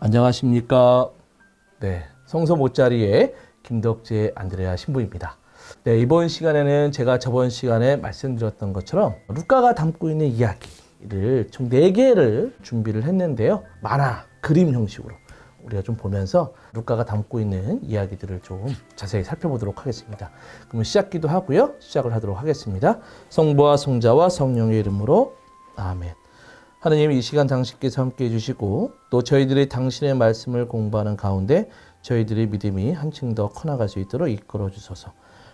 안녕하십니까. 네, 성서 못자리의 김덕재 안드레아 신부입니다. 네, 이번 시간에는 제가 저번 시간에 말씀드렸던 것처럼 루카가 담고 있는 이야기를 총 4개를 준비를 했는데요. 만화, 그림 형식으로 우리가 좀 보면서 루카가 담고 있는 이야기들을 좀 자세히 살펴보도록 하겠습니다. 그러면 시작기도 하고요. 시작을 하도록 하겠습니다. 성부와 성자와 성령의 이름으로 아멘. 하느님, 이 시간 당신께서 함께 해주시고 또 저희들이 당신의 말씀을 공부하는 가운데 저희들의 믿음이 한층 더 커나갈 수 있도록 이끌어 주소서.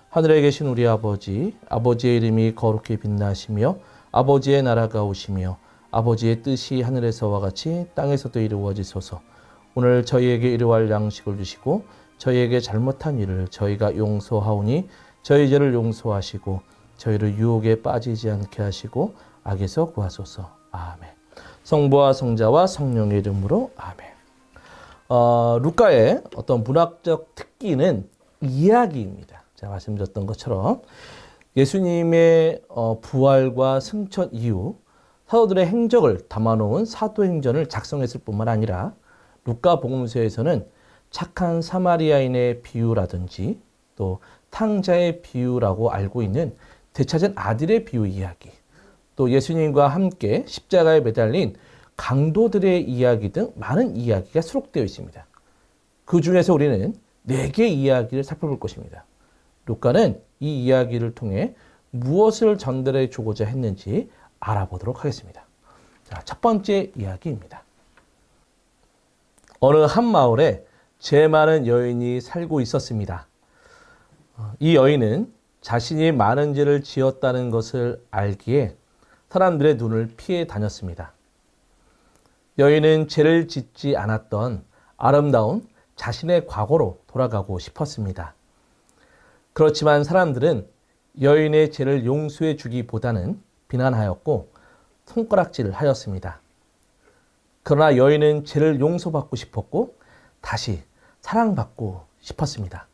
하늘에 계신 우리 아버지, 아버지의 이름이 거룩히 빛나시며 아버지의 나라가 오시며 아버지의 뜻이 하늘에서와 같이 땅에서도 이루어지소서. 오늘 저희에게 일용할 양식을 주시고 저희에게 잘못한 일을 저희가 용서하오니 저희 죄를 용서하시고 저희를 유혹에 빠지지 않게 하시고 악에서 구하소서. 아멘. 성부와 성자와 성령의 이름으로 아멘. 루카의 어떤 문학적 특기는 이야기입니다. 제가 말씀드렸던 것처럼 예수님의 부활과 승천 이후 사도들의 행적을 담아놓은 사도행전을 작성했을 뿐만 아니라 루카 복음서에서는 착한 사마리아인의 비유라든지 또 탕자의 비유라고 알고 있는 되찾은 아들의 비유 이야기, 또 예수님과 함께 십자가에 매달린 강도들의 이야기 등 많은 이야기가 수록되어 있습니다. 그 중에서 우리는 4개의 이야기를 살펴볼 것입니다. 루카는 이 이야기를 통해 무엇을 전달해 주고자 했는지 알아보도록 하겠습니다. 자, 첫 번째 이야기입니다. 어느 한 마을에 죄 많은 여인이 살고 있었습니다. 이 여인은 자신이 많은 죄를 지었다는 것을 알기에 사람들의 눈을 피해 다녔습니다. 여인은 죄를 짓지 않았던 아름다운 자신의 과거로 돌아가고 싶었습니다. 그렇지만 사람들은 여인의 죄를 용서해 주기보다는 비난하였고 손가락질을 하였습니다. 그러나 여인은 죄를 용서받고 싶었고 다시 사랑받고 싶었습니다.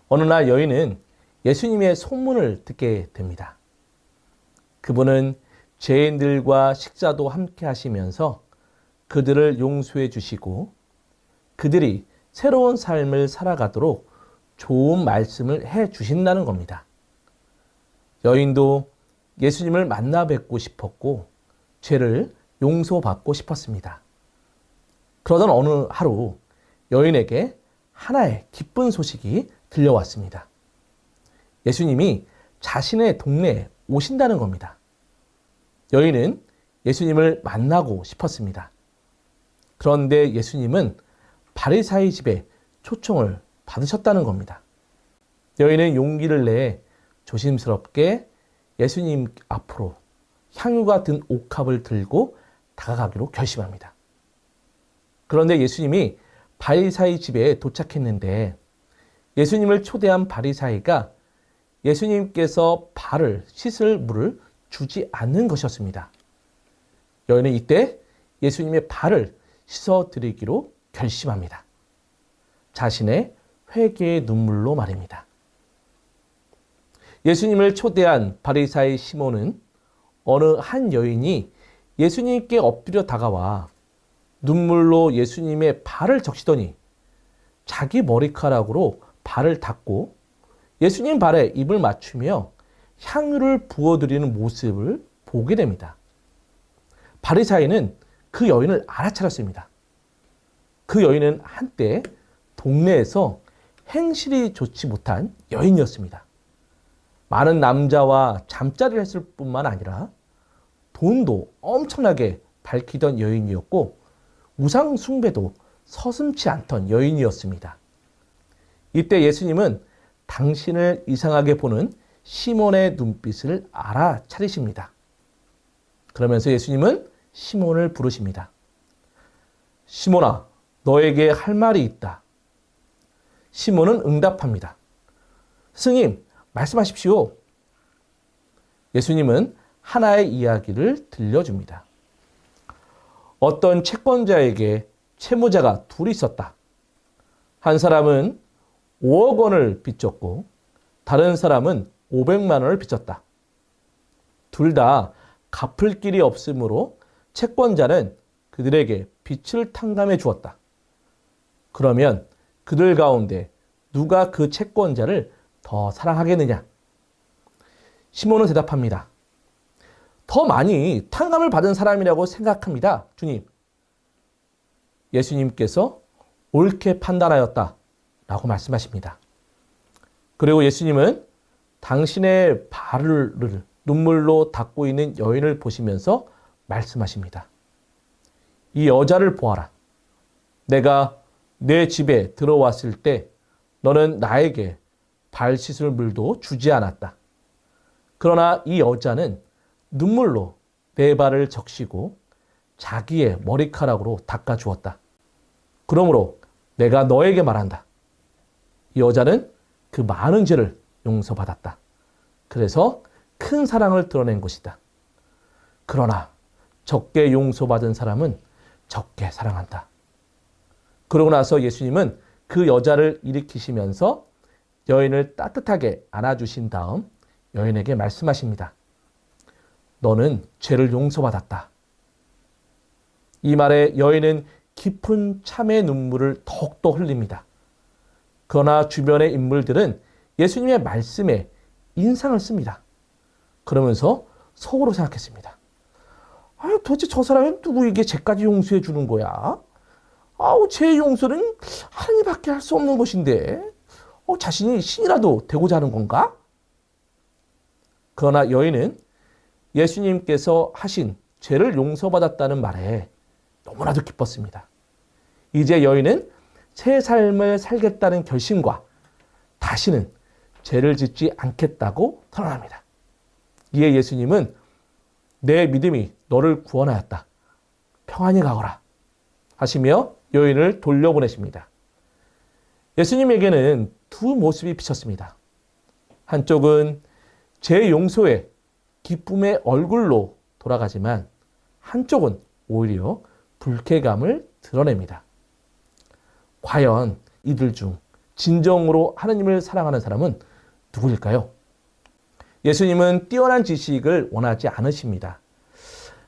어느 날 여인은 예수님의 소문을 듣게 됩니다. 그분은 죄인들과 식사도 함께 하시면서 그들을 용서해 주시고 그들이 새로운 삶을 살아가도록 좋은 말씀을 해 주신다는 겁니다. 여인도 예수님을 만나 뵙고 싶었고 죄를 용서받고 싶었습니다. 그러던 어느 하루 여인에게 하나의 기쁜 소식이 들려왔습니다. 예수님이 자신의 동네에 오신다는 겁니다. 여인은 예수님을 만나고 싶었습니다. 그런데 예수님은 바리사이 집에 초청을 받으셨다는 겁니다. 여인은 용기를 내 조심스럽게 예수님 앞으로 향유가 든 옥합을 들고 다가가기로 결심합니다. 그런데 예수님이 바리사이 집에 도착했는데 예수님을 초대한 바리사이가 예수님께서 발을 씻을 물을 주지 않는 것이었습니다. 여인은 이때 예수님의 발을 씻어드리기로 결심합니다. 자신의 회개의 눈물로 말입니다. 예수님을 초대한 바리사이 시몬은 어느 한 여인이 예수님께 엎드려 다가와 눈물로 예수님의 발을 적시더니 자기 머리카락으로 발을 닦고 예수님 발에 입을 맞추며 향유를 부어드리는 모습을 보게 됩니다. 바리사이는 그 여인을 알아차렸습니다. 그 여인은 한때 동네에서 행실이 좋지 못한 여인이었습니다. 많은 남자와 잠자리를 했을 뿐만 아니라 돈도 엄청나게 밝히던 여인이었고 우상 숭배도 서슴지 않던 여인이었습니다. 이때 예수님은 당신을 이상하게 보는 시몬의 눈빛을 알아차리십니다. 그러면서 예수님은 시몬을 부르십니다. 시몬아, 너에게 할 말이 있다. 시몬은 응답합니다. 스님, 말씀하십시오. 예수님은 하나의 이야기를 들려줍니다. 어떤 채권자에게 채무자가 둘이 있었다. 한 사람은 5억 원을 빚졌고 다른 사람은 500만 원을 빚졌다. 둘 다 갚을 길이 없으므로 채권자는 그들에게 빛을 탕감해 주었다. 그러면 그들 가운데 누가 그 채권자를 더 사랑하겠느냐? 시몬은 대답합니다. 더 많이 탕감을 받은 사람이라고 생각합니다, 주님. 예수님께서 옳게 판단하였다 라고 말씀하십니다. 그리고 예수님은 당신의 발을 눈물로 닦고 있는 여인을 보시면서 말씀하십니다. 이 여자를 보아라. 내가 내 집에 들어왔을 때 너는 나에게 발 씻을 물도 주지 않았다. 그러나 이 여자는 눈물로 내 발을 적시고 자기의 머리카락으로 닦아주었다. 그러므로 내가 너에게 말한다. 이 여자는 그 많은 죄를 용서받았다. 그래서 큰 사랑을 드러낸 것이다. 그러나 적게 용서받은 사람은 적게 사랑한다. 그러고 나서 예수님은 그 여자를 일으키시면서 여인을 따뜻하게 안아주신 다음 여인에게 말씀하십니다. 너는 죄를 용서받았다. 이 말에 여인은 깊은 참의 눈물을 더욱더 흘립니다. 그러나 주변의 인물들은 예수님의 말씀에 인상을 씁니다. 그러면서 속으로 생각했습니다. 도대체 저 사람은 누구에게 죄까지 용서해 주는 거야? 죄 용서는 하나님밖에 할 수 없는 것인데 자신이 신이라도 되고자 하는 건가? 그러나 여인은 예수님께서 하신 죄를 용서받았다는 말에 너무나도 기뻤습니다. 이제 여인은 새 삶을 살겠다는 결심과 다시는 죄를 짓지 않겠다고 선언합니다. 이에 예수님은 내 믿음이 너를 구원하였다. 평안히 가거라 하시며 여인을 돌려보내십니다. 예수님에게는 두 모습이 비쳤습니다. 한쪽은 죄 용서의 기쁨의 얼굴로 돌아가지만 한쪽은 오히려 불쾌감을 드러냅니다. 과연 이들 중 진정으로 하나님을 사랑하는 사람은 누구일까요? 예수님은 뛰어난 지식을 원하지 않으십니다.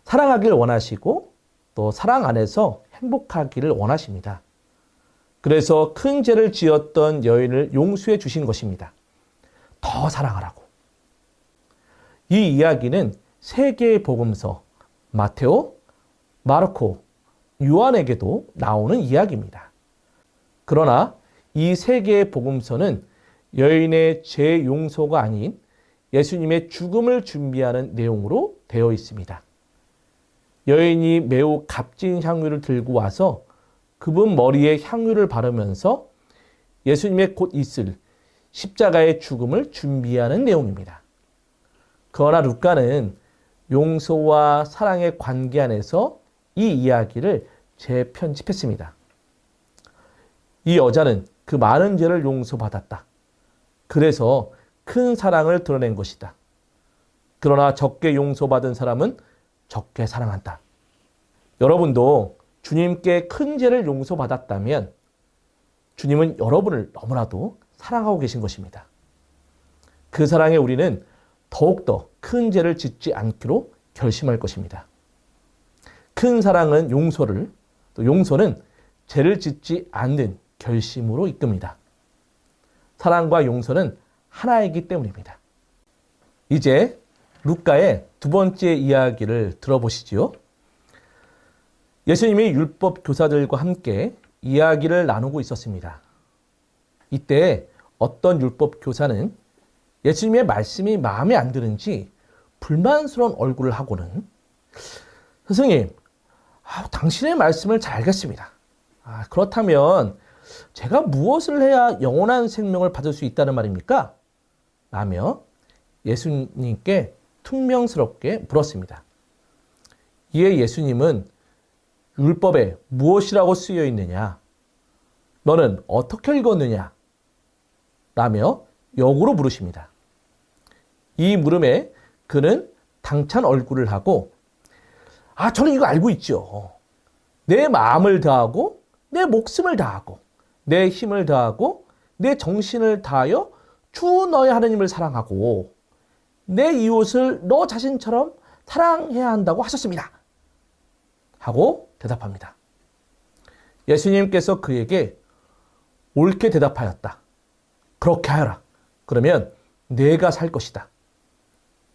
사랑하기를 원하시고 또 사랑 안에서 행복하기를 원하십니다. 그래서 큰 죄를 지었던 여인을 용서해 주신 것입니다. 더 사랑하라고. 이 이야기는 세 개의 복음서 마테오, 마르코, 요한에게도 나오는 이야기입니다. 그러나 이 세 개의 복음서는 여인의 죄 용서가 아닌 예수님의 죽음을 준비하는 내용으로 되어 있습니다. 여인이 매우 값진 향유를 들고 와서 그분 머리에 향유를 바르면서 예수님의 곧 있을 십자가의 죽음을 준비하는 내용입니다. 그러나 루카는 용서와 사랑의 관계 안에서 이 이야기를 재편집했습니다. 이 여자는 그 많은 죄를 용서받았다. 그래서 큰 사랑을 드러낸 것이다. 그러나 적게 용서받은 사람은 적게 사랑한다. 여러분도 주님께 큰 죄를 용서받았다면 주님은 여러분을 너무나도 사랑하고 계신 것입니다. 그 사랑에 우리는 더욱더 큰 죄를 짓지 않기로 결심할 것입니다. 큰 사랑은 용서를, 또 용서는 죄를 짓지 않는 결심으로 이끕니다. 사랑과 용서는 하나이기 때문입니다. 이제 루카의 두 번째 이야기를 들어보시지요. 예수님이 율법 교사들과 함께 이야기를 나누고 있었습니다. 이때 어떤 율법 교사는 예수님의 말씀이 마음에 안 드는지 불만스러운 얼굴을 하고는 스승님, 당신의 말씀을 잘 알겠습니다. 그렇다면 제가 무엇을 해야 영원한 생명을 받을 수 있다는 말입니까? 라며 예수님께 퉁명스럽게 물었습니다. 이에 예수님은 율법에 무엇이라고 쓰여 있느냐? 너는 어떻게 읽었느냐? 라며 역으로 물으십니다. 이 물음에 그는 당찬 얼굴을 하고 저는 이거 알고 있죠. 내 마음을 다하고 내 목숨을 다하고 내 힘을 다하고 내 정신을 다하여 주 너의 하나님을 사랑하고 내 이웃을 너 자신처럼 사랑해야 한다고 하셨습니다. 하고 대답합니다. 예수님께서 그에게 옳게 대답하였다. 그렇게 하여라. 그러면 내가 살 것이다.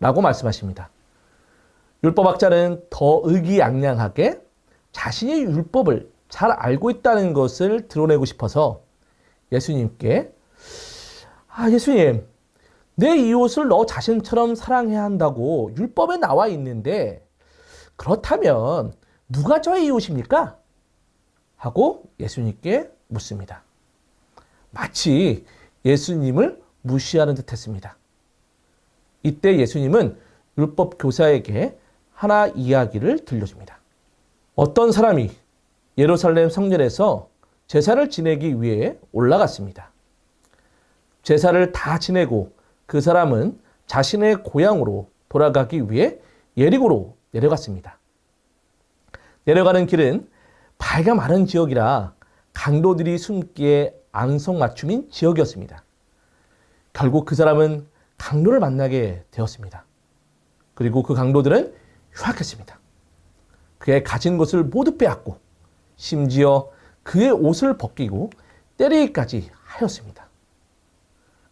라고 말씀하십니다. 율법학자는 더 의기양양하게 자신이 율법을 잘 알고 있다는 것을 드러내고 싶어서 예수님께 예수님, 내 이웃을 너 자신처럼 사랑해야 한다고 율법에 나와 있는데 그렇다면 누가 저의 이웃입니까? 하고 예수님께 묻습니다. 마치 예수님을 무시하는 듯 했습니다. 이때 예수님은 율법 교사에게 하나 이야기를 들려줍니다. 어떤 사람이 예루살렘 성전에서 제사를 지내기 위해 올라갔습니다. 제사를 다 지내고 그 사람은 자신의 고향으로 돌아가기 위해 예리고로 내려갔습니다. 내려가는 길은 바위가 많은 지역이라 강도들이 숨기에 안성맞춤인 지역이었습니다. 결국 그 사람은 강도를 만나게 되었습니다. 그리고 그 강도들은 휴학했습니다. 그의 가진 것을 모두 빼앗고 심지어 그의 옷을 벗기고 때리기까지 하였습니다.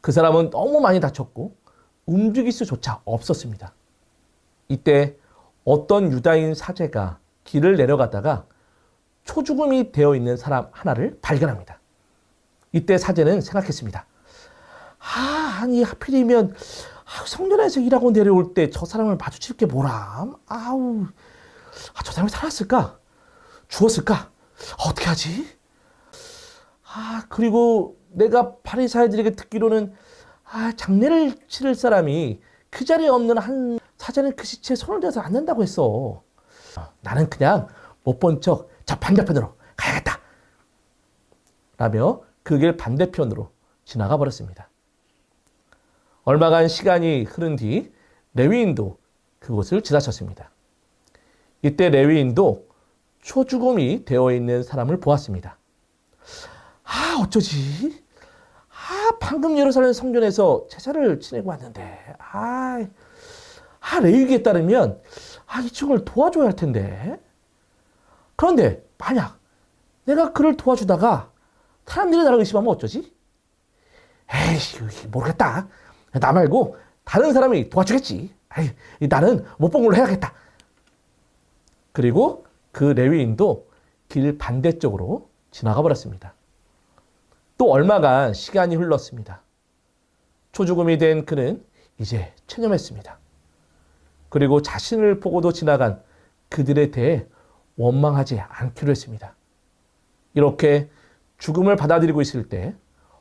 그 사람은 너무 많이 다쳤고 움직일 수조차 없었습니다. 이때 어떤 유다인 사제가 길을 내려가다가 초죽음이 되어 있는 사람 하나를 발견합니다. 이때 사제는 생각했습니다. 아니 하필이면 성전에서 일하고 내려올 때 저 사람을 마주칠 게 뭐람? 저 사람이 살았을까? 죽었을까? 어떻게 하지? 그리고 내가 바리사이들에게 듣기로는 장례를 치를 사람이 그 자리에 없는 한 사제는 그 시체에 손을 대서 안 된다고 했어. 나는 그냥 못 본 척 저 반대편으로 가야겠다. 라며 그 길 반대편으로 지나가 버렸습니다. 얼마간 시간이 흐른 뒤 레위인도 그곳을 지나쳤습니다. 이때 레위인도 초죽음이 되어 있는 사람을 보았습니다. 어쩌지? 방금 예루살렘 성전에서 제사를 지내고 왔는데, 레위기에 따르면, 이 친구를 도와줘야 할 텐데. 그런데, 만약 내가 그를 도와주다가 사람들이 나를 의심하면 어쩌지? 모르겠다. 나 말고 다른 사람이 도와주겠지. 나는 못 본 걸로 해야겠다. 그리고 그 레위인도 길 반대쪽으로 지나가 버렸습니다. 또 얼마간 시간이 흘렀습니다. 초죽음이 된 그는 이제 체념했습니다. 그리고 자신을 보고도 지나간 그들에 대해 원망하지 않기로 했습니다. 이렇게 죽음을 받아들이고 있을 때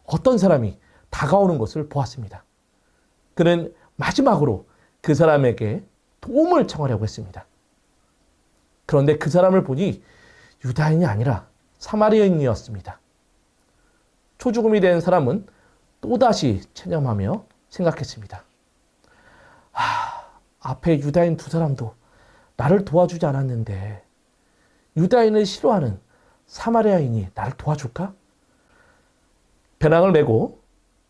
어떤 사람이 다가오는 것을 보았습니다. 그는 마지막으로 그 사람에게 도움을 청하려고 했습니다. 그런데 그 사람을 보니 유다인이 아니라 사마리아인이었습니다. 초죽음이 된 사람은 또다시 체념하며 생각했습니다. 앞에 유다인 두 사람도 나를 도와주지 않았는데 유다인을 싫어하는 사마리아인이 나를 도와줄까? 배낭을 메고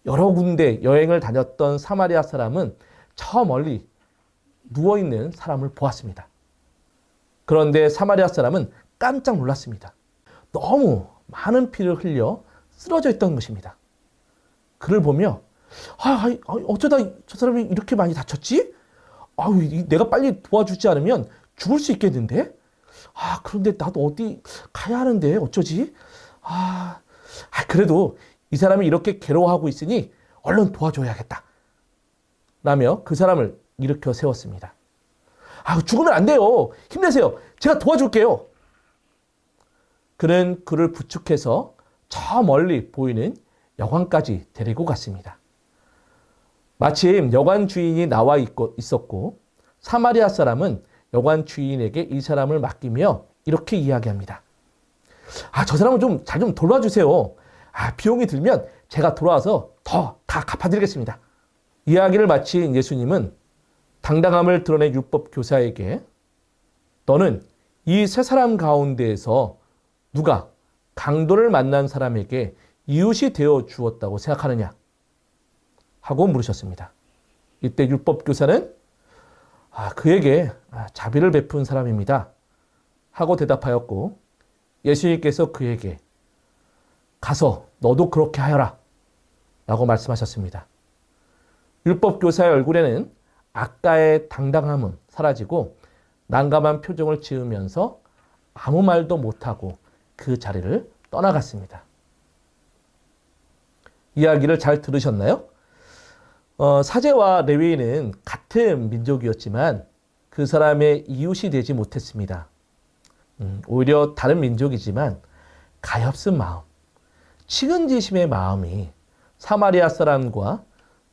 여러 군데 여행을 다녔던 사마리아 사람은 저 멀리 누워있는 사람을 보았습니다. 그런데 사마리아 사람은 깜짝 놀랐습니다. 너무 많은 피를 흘려 쓰러져 있던 것입니다. 그를 보며 어쩌다 저 사람이 이렇게 많이 다쳤지? 내가 빨리 도와주지 않으면 죽을 수 있겠는데? 그런데 나도 어디 가야 하는데 어쩌지? 그래도 이 사람이 이렇게 괴로워하고 있으니 얼른 도와줘야겠다. 라며 그 사람을 일으켜 세웠습니다. 죽으면 안 돼요. 힘내세요. 제가 도와줄게요. 그는 그를 부축해서 저 멀리 보이는 여관까지 데리고 갔습니다. 마침 여관 주인이 나와 있었고 사마리아 사람은 여관 주인에게 이 사람을 맡기며 이렇게 이야기합니다. 저 사람을 잘 좀 돌봐주세요. 비용이 들면 제가 돌아와서 다 갚아드리겠습니다. 이야기를 마친 예수님은 당당함을 드러낸 율법 교사에게 너는 이 세 사람 가운데에서 누가 강도를 만난 사람에게 이웃이 되어 주었다고 생각하느냐? 하고 물으셨습니다. 이때 율법 교사는 그에게 자비를 베푼 사람입니다. 하고 대답하였고 예수님께서 그에게 가서 너도 그렇게 하여라 라고 말씀하셨습니다. 율법교사의 얼굴에는 아까의 당당함은 사라지고 난감한 표정을 지으면서 아무 말도 못하고 그 자리를 떠나갔습니다. 이야기를 잘 들으셨나요? 사제와 레위인은 같은 민족이었지만 그 사람의 이웃이 되지 못했습니다. 오히려 다른 민족이지만 가엾은 마음, 측은지심의 마음이 사마리아 사람과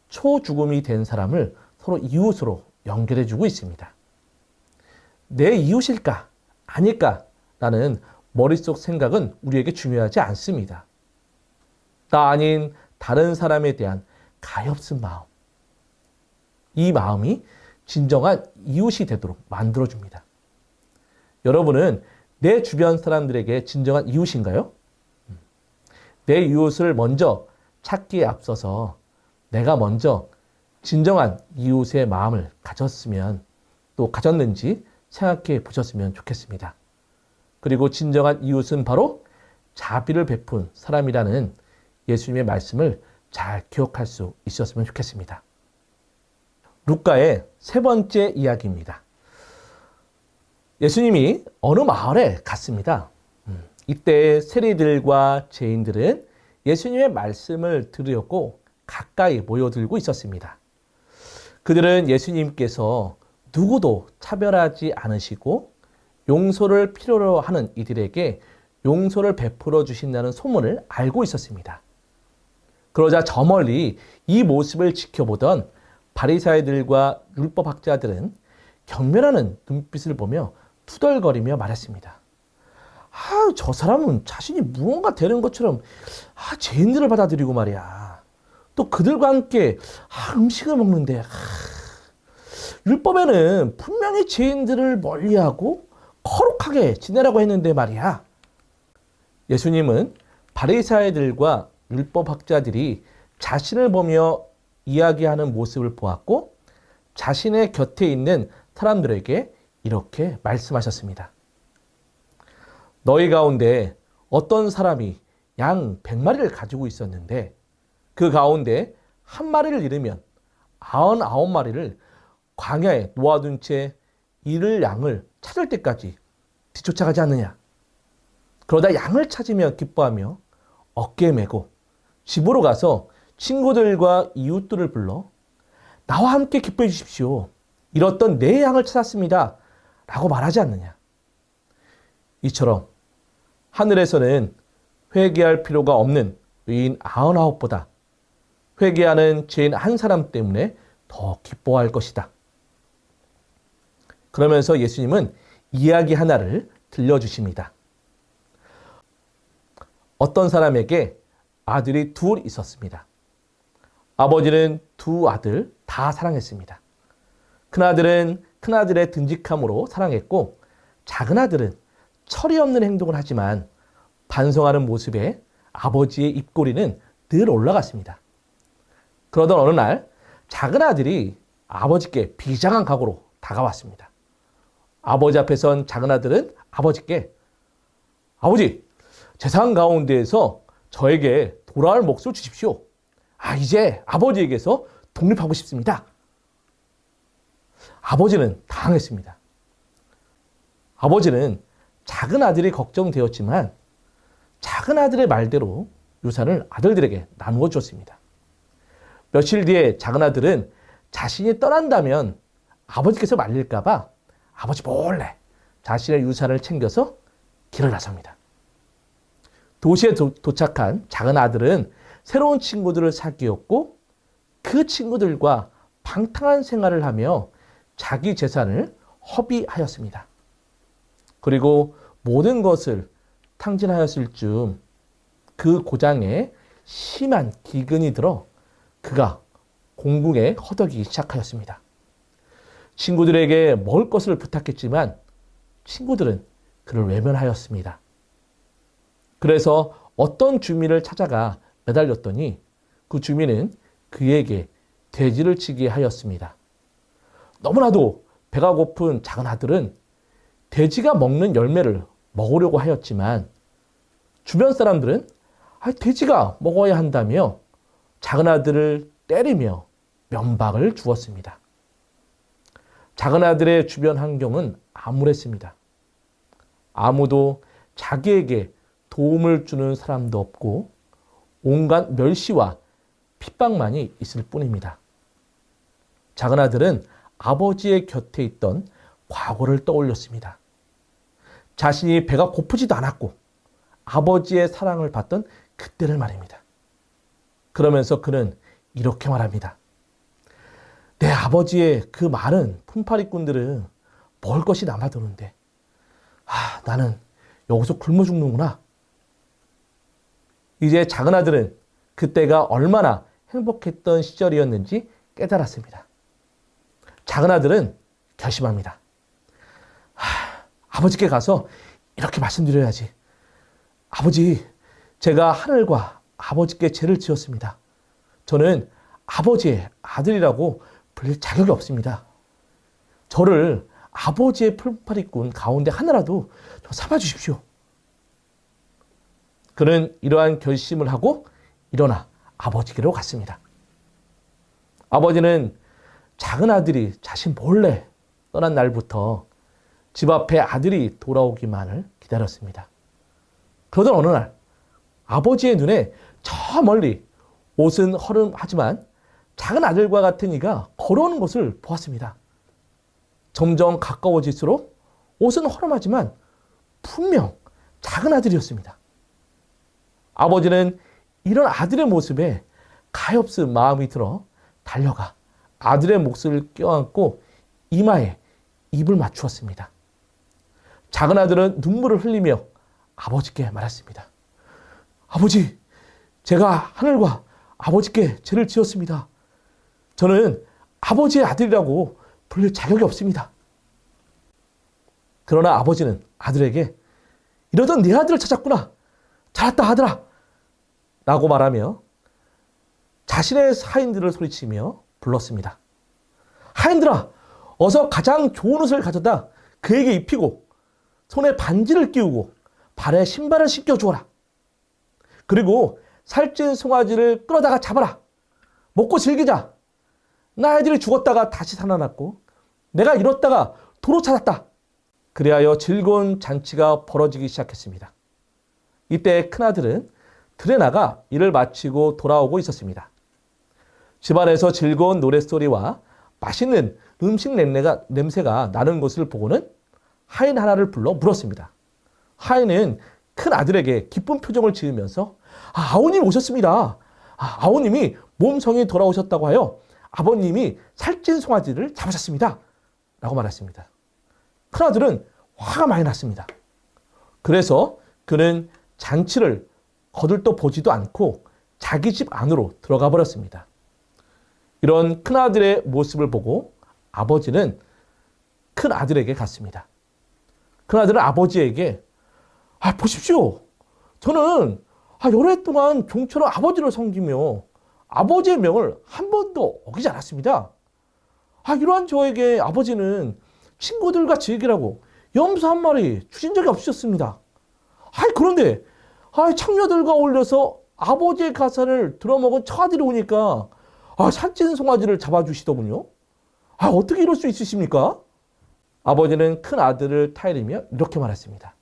초죽음이 된 사람을 서로 이웃으로 연결해주고 있습니다. 내 이웃일까? 아닐까? 라는 머릿속 생각은 우리에게 중요하지 않습니다. 나 아닌 다른 사람에 대한 가엾은 마음. 이 마음이 진정한 이웃이 되도록 만들어줍니다. 여러분은 내 주변 사람들에게 진정한 이웃인가요? 내 이웃을 먼저 찾기에 앞서서 내가 먼저 진정한 이웃의 마음을 가졌으면 또 가졌는지 생각해 보셨으면 좋겠습니다. 그리고 진정한 이웃은 바로 자비를 베푼 사람이라는 예수님의 말씀을 잘 기억할 수 있었으면 좋겠습니다. 루카의 세 번째 이야기입니다. 예수님이 어느 마을에 갔습니다. 이때 세리들과 죄인들은 예수님의 말씀을 들으려고 가까이 모여들고 있었습니다. 그들은 예수님께서 누구도 차별하지 않으시고 용서를 필요로 하는 이들에게 용서를 베풀어 주신다는 소문을 알고 있었습니다. 그러자 저 멀리 이 모습을 지켜보던 바리사이들과 율법학자들은 경멸하는 눈빛을 보며 투덜거리며 말했습니다. 저 사람은 자신이 무언가 되는 것처럼 죄인들을 받아들이고 말이야. 또 그들과 함께 음식을 먹는데 율법에는 분명히 죄인들을 멀리하고 거룩하게 지내라고 했는데 말이야. 예수님은 바리사이들과 율법학자들이 자신을 보며 이야기하는 모습을 보았고 자신의 곁에 있는 사람들에게 이렇게 말씀하셨습니다. 너희 가운데 어떤 사람이 양 100마리를 가지고 있었는데 그 가운데 한 마리를 잃으면 99마리를 광야에 놓아둔 채 잃을 양을 찾을 때까지 뒤쫓아가지 않느냐. 그러다 양을 찾으며 기뻐하며 어깨에 메고 집으로 가서 친구들과 이웃들을 불러 나와 함께 기뻐해 주십시오. 잃었던 내 양을 찾았습니다. 라고 말하지 않느냐. 이처럼 하늘에서는 회개할 필요가 없는 의인 99보다 회개하는 죄인 한 사람 때문에 더 기뻐할 것이다. 그러면서 예수님은 이야기 하나를 들려주십니다. 어떤 사람에게 아들이 둘 있었습니다. 아버지는 두 아들 다 사랑했습니다. 큰아들은 큰아들의 듬직함으로 사랑했고 작은 아들은 철이 없는 행동을 하지만 반성하는 모습에 아버지의 입꼬리는 늘 올라갔습니다. 그러던 어느 날 작은 아들이 아버지께 비장한 각오로 다가왔습니다. 아버지 앞에 선 작은 아들은 아버지께 아버지, 재산 가운데에서 저에게 돌아올 몫을 주십시오. 이제 아버지에게서 독립하고 싶습니다. 아버지는 당황했습니다. 아버지는 작은 아들이 걱정되었지만 작은 아들의 말대로 유산을 아들들에게 나누어 주었습니다. 며칠 뒤에 작은 아들은 자신이 떠난다면 아버지께서 말릴까봐 아버지 몰래 자신의 유산을 챙겨서 길을 나섭니다. 도시에 도착한 작은 아들은 새로운 친구들을 사귀었고 그 친구들과 방탕한 생활을 하며 자기 재산을 허비하였습니다. 그리고 모든 것을 탕진하였을 즈음 그 고장에 심한 기근이 들어 그가 공궁에 허덕이기 시작하였습니다. 친구들에게 먹을 것을 부탁했지만 친구들은 그를 외면하였습니다. 그래서 어떤 주민을 찾아가 매달렸더니 그 주민은 그에게 돼지를 치게 하였습니다. 너무나도 배가 고픈 작은 아들은 돼지가 먹는 열매를 먹으려고 하였지만 주변 사람들은 돼지가 먹어야 한다며 작은 아들을 때리며 면박을 주었습니다. 작은 아들의 주변 환경은 암울했습니다. 아무도 자기에게 도움을 주는 사람도 없고 온갖 멸시와 핍박만이 있을 뿐입니다. 작은 아들은 아버지의 곁에 있던 과거를 떠올렸습니다. 자신이 배가 고프지도 않았고 아버지의 사랑을 받던 그때를 말입니다. 그러면서 그는 이렇게 말합니다. 내 아버지의 그 많은 품팔이꾼들은 먹을 것이 남아도는데 나는 여기서 굶어 죽는구나. 이제 작은 아들은 그때가 얼마나 행복했던 시절이었는지 깨달았습니다. 작은 아들은 결심합니다. 아버지께 가서 이렇게 말씀드려야지. 아버지, 제가 하늘과 아버지께 죄를 지었습니다. 저는 아버지의 아들이라고 불릴 자격이 없습니다. 저를 아버지의 품팔이꾼 가운데 하나라도 좀 삼아주십시오. 그는 이러한 결심을 하고 일어나 아버지께로 갔습니다. 아버지는 작은 아들이 자신 몰래 떠난 날부터 집 앞에 아들이 돌아오기만을 기다렸습니다. 그러던 어느 날 아버지의 눈에 저 멀리 옷은 허름하지만 작은 아들과 같은 이가 걸어오는 것을 보았습니다. 점점 가까워질수록 옷은 허름하지만 분명 작은 아들이었습니다. 아버지는 이런 아들의 모습에 가엾은 마음이 들어 달려가 아들의 몫을 껴안고 이마에 입을 맞추었습니다. 작은 아들은 눈물을 흘리며 아버지께 말했습니다. 아버지, 제가 하늘과 아버지께 죄를 지었습니다. 저는 아버지의 아들이라고 불릴 자격이 없습니다. 그러나 아버지는 아들에게 이러던 네 아들을 찾았구나. 잘했다 아들아. 라고 말하며 자신의 하인들을 소리치며 불렀습니다. 하인들아, 어서 가장 좋은 옷을 가져다 그에게 입히고 손에 반지를 끼우고 발에 신발을 신겨주어라. 그리고 살찐 송아지를 끌어다가 잡아라. 먹고 즐기자. 나 아들이 죽었다가 다시 살아났고 내가 잃었다가 도로 찾았다. 그리하여 즐거운 잔치가 벌어지기 시작했습니다. 이때 큰아들은 들에 나가 일을 마치고 돌아오고 있었습니다. 집안에서 즐거운 노랫소리와 맛있는 음식 냄새가 나는 것을 보고는 하인 하나를 불러 물었습니다. 하인은 큰 아들에게 기쁜 표정을 지으면서 아우님 오셨습니다. 아우님이 몸성이 돌아오셨다고 하여 아버님이 살찐 송아지를 잡으셨습니다. 라고 말했습니다. 큰아들은 화가 많이 났습니다. 그래서 그는 잔치를 거들떠 보지도 않고 자기 집 안으로 들어가 버렸습니다. 이런 큰아들의 모습을 보고 아버지는 큰아들에게 갔습니다. 큰아들은 아버지에게 보십시오. 저는 여러 해 동안 종처럼 아버지를 섬기며 아버지의 명을 한 번도 어기지 않았습니다. 이러한 저에게 아버지는 친구들과 즐기라고 염소 한 마리 주신 적이 없으셨습니다. 그런데 창녀들과 어울려서 아버지의 가산을 들어먹은 처아들이 오니까 살찐 송아지를 잡아주시더군요. 어떻게 이럴 수 있으십니까? 아버지는 큰 아들을 타이르며 이렇게 말했습니다.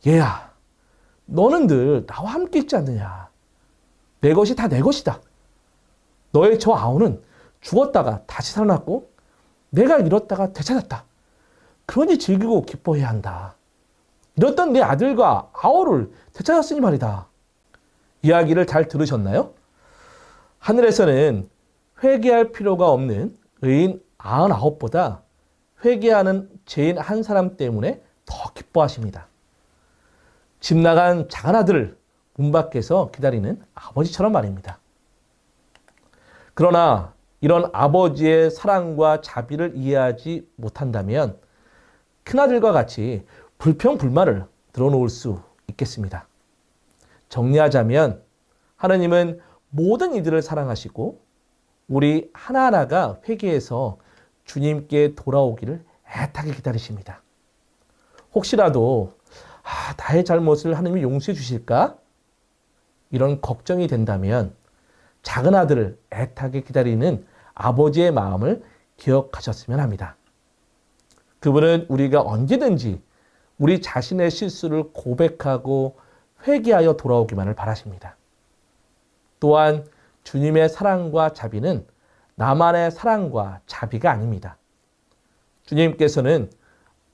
얘야, 너는 늘 나와 함께 있지 않느냐. 내 것이 다 내 것이다. 너의 저 아우는 죽었다가 다시 살아났고 내가 잃었다가 되찾았다. 그러니 즐기고 기뻐해야 한다. 잃었던 내 아들과 아우를 되찾았으니 말이다. 이야기를 잘 들으셨나요? 하늘에서는 회개할 필요가 없는 의인 99보다 회개하는 죄인 한 사람 때문에 더 기뻐하십니다. 집 나간 작은 아들을 문 밖에서 기다리는 아버지처럼 말입니다. 그러나 이런 아버지의 사랑과 자비를 이해하지 못한다면 큰아들과 같이 불평불만을 드러놓을 수 있겠습니다. 정리하자면 하나님은 모든 이들을 사랑하시고 우리 하나하나가 회개해서 주님께 돌아오기를 애타게 기다리십니다. 혹시라도 나의 잘못을 하나님이 용서해 주실까? 이런 걱정이 된다면 작은 아들을 애타게 기다리는 아버지의 마음을 기억하셨으면 합니다. 그분은 우리가 언제든지 우리 자신의 실수를 고백하고 회개하여 돌아오기만을 바라십니다. 또한 주님의 사랑과 자비는 나만의 사랑과 자비가 아닙니다. 주님께서는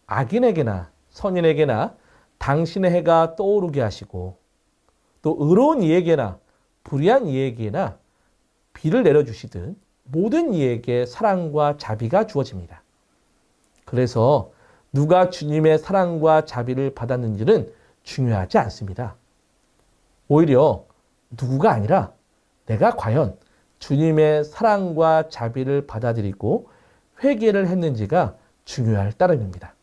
악인에게나 선인에게나 당신의 해가 떠오르게 하시고 또 의로운 이에게나 불의한 이에게나 비를 내려주시듯 모든 이에게 사랑과 자비가 주어집니다. 그래서 누가 주님의 사랑과 자비를 받았는지는 중요하지 않습니다. 오히려 누구가 아니라 내가 과연 주님의 사랑과 자비를 받아들이고 회개를 했는지가 중요할 따름입니다.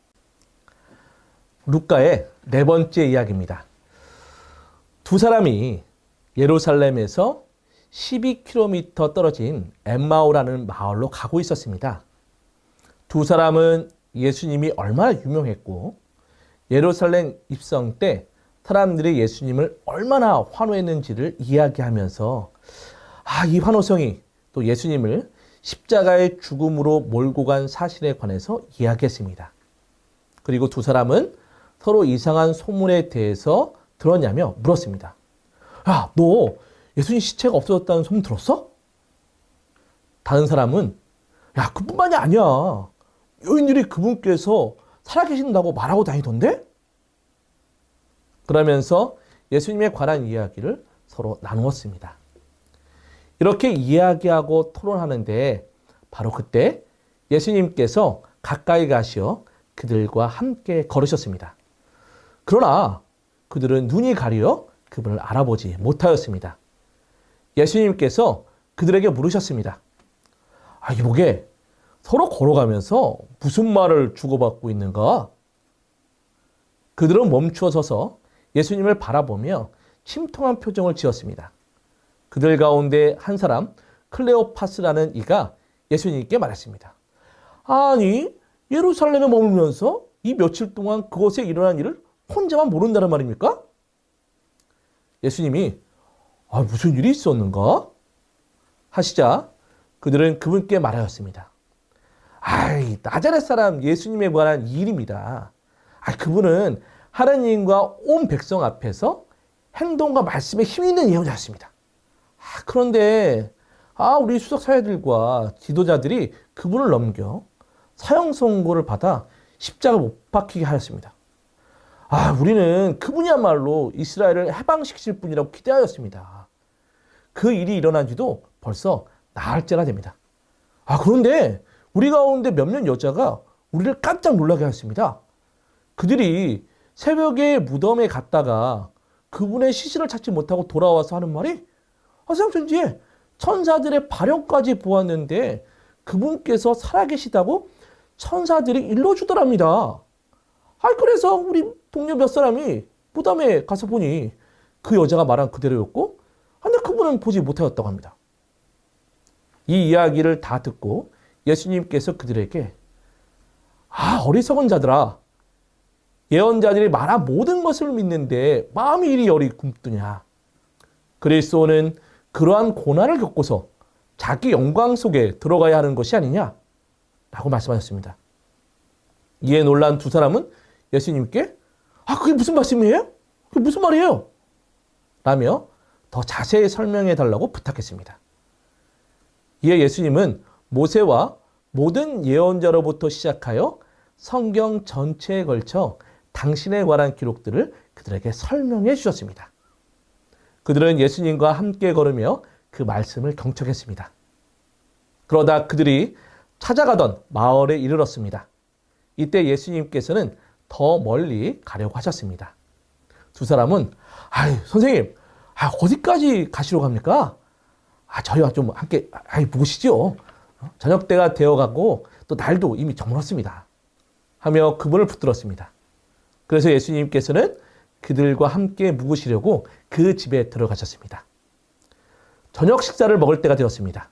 루카의 네 번째 이야기입니다. 두 사람이 예루살렘에서 12km 떨어진 엠마오라는 마을로 가고 있었습니다. 두 사람은 예수님이 얼마나 유명했고 예루살렘 입성 때 사람들이 예수님을 얼마나 환호했는지를 이야기하면서 이 환호성이 또 예수님을 십자가의 죽음으로 몰고 간 사실에 관해서 이야기했습니다. 그리고 두 사람은 서로 이상한 소문에 대해서 들었냐며 물었습니다. 야, 너 예수님 시체가 없어졌다는 소문 들었어? 다른 사람은 야, 그뿐만이 아니야. 여인들이 그분께서 살아계신다고 말하고 다니던데? 그러면서 예수님에 관한 이야기를 서로 나누었습니다. 이렇게 이야기하고 토론하는데 바로 그때 예수님께서 가까이 가시어 그들과 함께 걸으셨습니다. 그러나 그들은 눈이 가려 그분을 알아보지 못하였습니다. 예수님께서 그들에게 물으셨습니다. 이보게 서로 걸어가면서 무슨 말을 주고받고 있는가? 그들은 멈추어 서서 예수님을 바라보며 침통한 표정을 지었습니다. 그들 가운데 한 사람 클레오파스라는 이가 예수님께 말했습니다. 아니, 예루살렘에 머물면서 이 며칠 동안 그곳에 일어난 일을 혼자만 모른다는 말입니까? 예수님이 무슨 일이 있었는가? 하시자 그들은 그분께 말하였습니다. 나자렛 사람 예수님에 관한 일입니다. 그분은 하나님과 온 백성 앞에서 행동과 말씀에 힘 있는 예언자였습니다. 그런데 우리 수석 사회들과 지도자들이 그분을 넘겨 사형 선고를 받아 십자가 못 박히게 하였습니다. 우리는 그분이야말로 이스라엘을 해방시키실 분이라고 기대하였습니다. 그 일이 일어난 지도 벌써 나흘째나 됩니다. 그런데 우리 가운데 몇몇 여자가 우리를 깜짝 놀라게 하였습니다. 그들이 새벽에 무덤에 갔다가 그분의 시신을 찾지 못하고 돌아와서 하는 말이 세상천지에 천사들의 발현까지 보았는데 그분께서 살아계시다고 천사들이 일러주더랍니다. 그래서 우리 동료 몇 사람이 무덤에 가서 보니 그 여자가 말한 그대로였고 근데 그분은 보지 못하였다고 합니다. 이 이야기를 다 듣고 예수님께서 그들에게 어리석은 자들아, 예언자들이 말한 모든 것을 믿는데 마음이 이리 열이 굼뜨냐. 그리스도는 그러한 고난을 겪고서 자기 영광 속에 들어가야 하는 것이 아니냐 라고 말씀하셨습니다. 이에 놀란 두 사람은 예수님께 그게 무슨 말씀이에요? 그게 무슨 말이에요? 라며 더 자세히 설명해 달라고 부탁했습니다. 이에 예수님은 모세와 모든 예언자로부터 시작하여 성경 전체에 걸쳐 당신에 관한 기록들을 그들에게 설명해 주셨습니다. 그들은 예수님과 함께 걸으며 그 말씀을 경청했습니다. 그러다 그들이 찾아가던 마을에 이르렀습니다. 이때 예수님께서는 더 멀리 가려고 하셨습니다. 두 사람은 선생님, 어디까지 가시러 갑니까? 저희와 좀 함께 보시죠. 저녁 때가 되어가고 또 날도 이미 저물었습니다. 하며 그분을 붙들었습니다. 그래서 예수님께서는 그들과 함께 묵으시려고 그 집에 들어가셨습니다. 저녁 식사를 먹을 때가 되었습니다.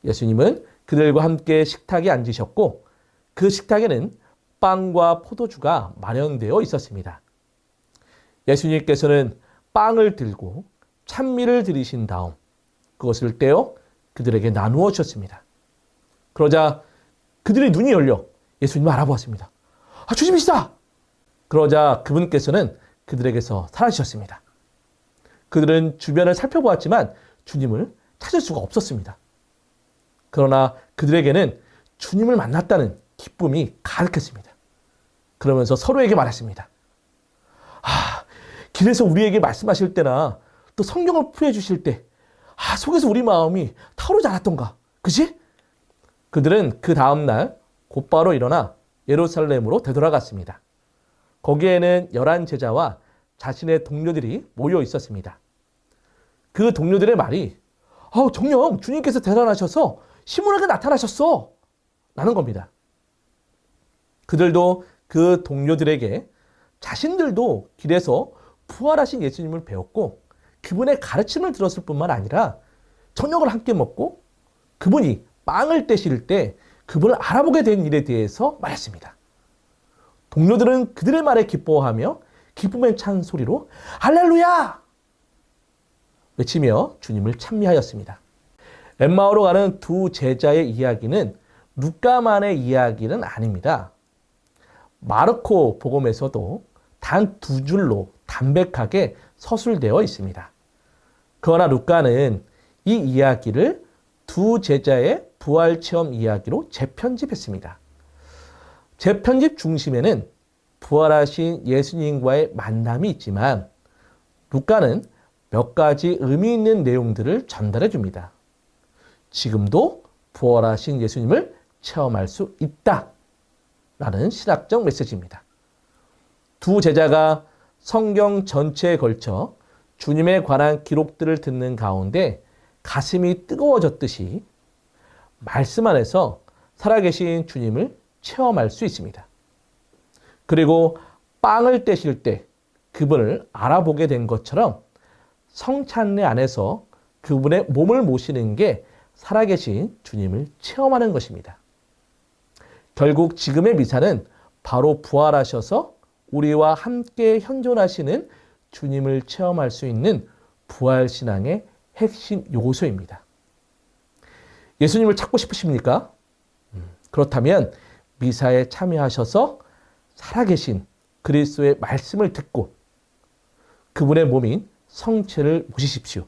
예수님은 그들과 함께 식탁에 앉으셨고 그 식탁에는 빵과 포도주가 마련되어 있었습니다. 예수님께서는 빵을 들고 찬미를 드리신 다음 그것을 떼어 그들에게 나누어 주셨습니다. 그러자 그들의 눈이 열려 예수님을 알아보았습니다. 아, 주님이시다! 그러자 그분께서는 그들에게서 사라지셨습니다. 그들은 주변을 살펴보았지만 주님을 찾을 수가 없었습니다. 그러나 그들에게는 주님을 만났다는 기쁨이 가득했습니다. 그러면서 서로에게 말했습니다. 아, 길에서 우리에게 말씀하실 때나 또 성경을 풀어주실 때 속에서 우리 마음이 타오르지 않았던가? 그치? 그들은 그 다음날 곧바로 일어나 예루살렘으로 되돌아갔습니다. 거기에는 11제자와 자신의 동료들이 모여 있었습니다. 그 동료들의 말이 정녕 주님께서 대단하셔서 시몬에게 나타나셨어 라는 겁니다. 그들도 그 동료들에게 자신들도 길에서 부활하신 예수님을 배웠고 그분의 가르침을 들었을 뿐만 아니라 저녁을 함께 먹고 그분이 빵을 떼실 때 그분을 알아보게 된 일에 대해서 말했습니다. 동료들은 그들의 말에 기뻐하며 기쁨에 찬 소리로 할렐루야! 외치며 주님을 찬미하였습니다. 엠마오로 가는 두 제자의 이야기는 루카만의 이야기는 아닙니다. 마르코 복음에서도 단 2줄로 담백하게 서술되어 있습니다. 그러나 루카는 이 이야기를 두 제자의 부활 체험 이야기로 재편집했습니다. 재편집 중심에는 부활하신 예수님과의 만남이 있지만 루카는 몇 가지 의미 있는 내용들을 전달해 줍니다. 지금도 부활하신 예수님을 체험할 수 있다 라는 신학적 메시지입니다. 두 제자가 성경 전체에 걸쳐 주님에 관한 기록들을 듣는 가운데 가슴이 뜨거워졌듯이 말씀 안에서 살아계신 주님을 체험할 수 있습니다. 그리고 빵을 떼실 때 그분을 알아보게 된 것처럼 성찬례 안에서 그분의 몸을 모시는 게 살아계신 주님을 체험하는 것입니다. 결국 지금의 미사는 바로 부활하셔서 우리와 함께 현존하시는 주님을 체험할 수 있는 부활신앙의 핵심 요소입니다. 예수님을 찾고 싶으십니까? 그렇다면 미사에 참여하셔서 살아계신 그리스도의 말씀을 듣고 그분의 몸인 성체를 모시십시오.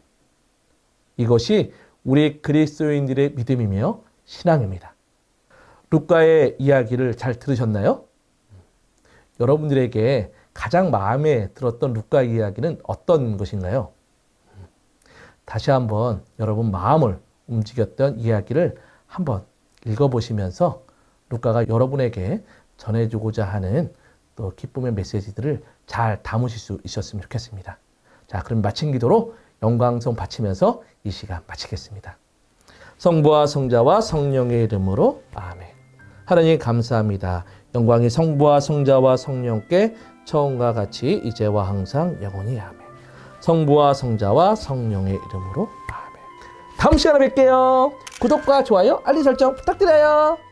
이것이 우리 그리스도인들의 믿음이며 신앙입니다. 루카의 이야기를 잘 들으셨나요? 여러분들에게 가장 마음에 들었던 루카 이야기는 어떤 것인가요? 다시 한번 여러분 마음을 움직였던 이야기를 한번 읽어보시면서 루카가 여러분에게 전해주고자 하는 또 기쁨의 메시지들을 잘 담으실 수 있었으면 좋겠습니다. 자, 그럼 마친 기도로 영광송 바치면서 이 시간 마치겠습니다. 성부와 성자와 성령의 이름으로 아멘. 하나님 감사합니다. 영광이 성부와 성자와 성령께 처음과 같이 이제와 항상 영원히 아멘. 성부와 성자와 성령의 이름으로 아멘. 다음 시간에 뵐게요. 구독과 좋아요, 알림 설정 부탁드려요.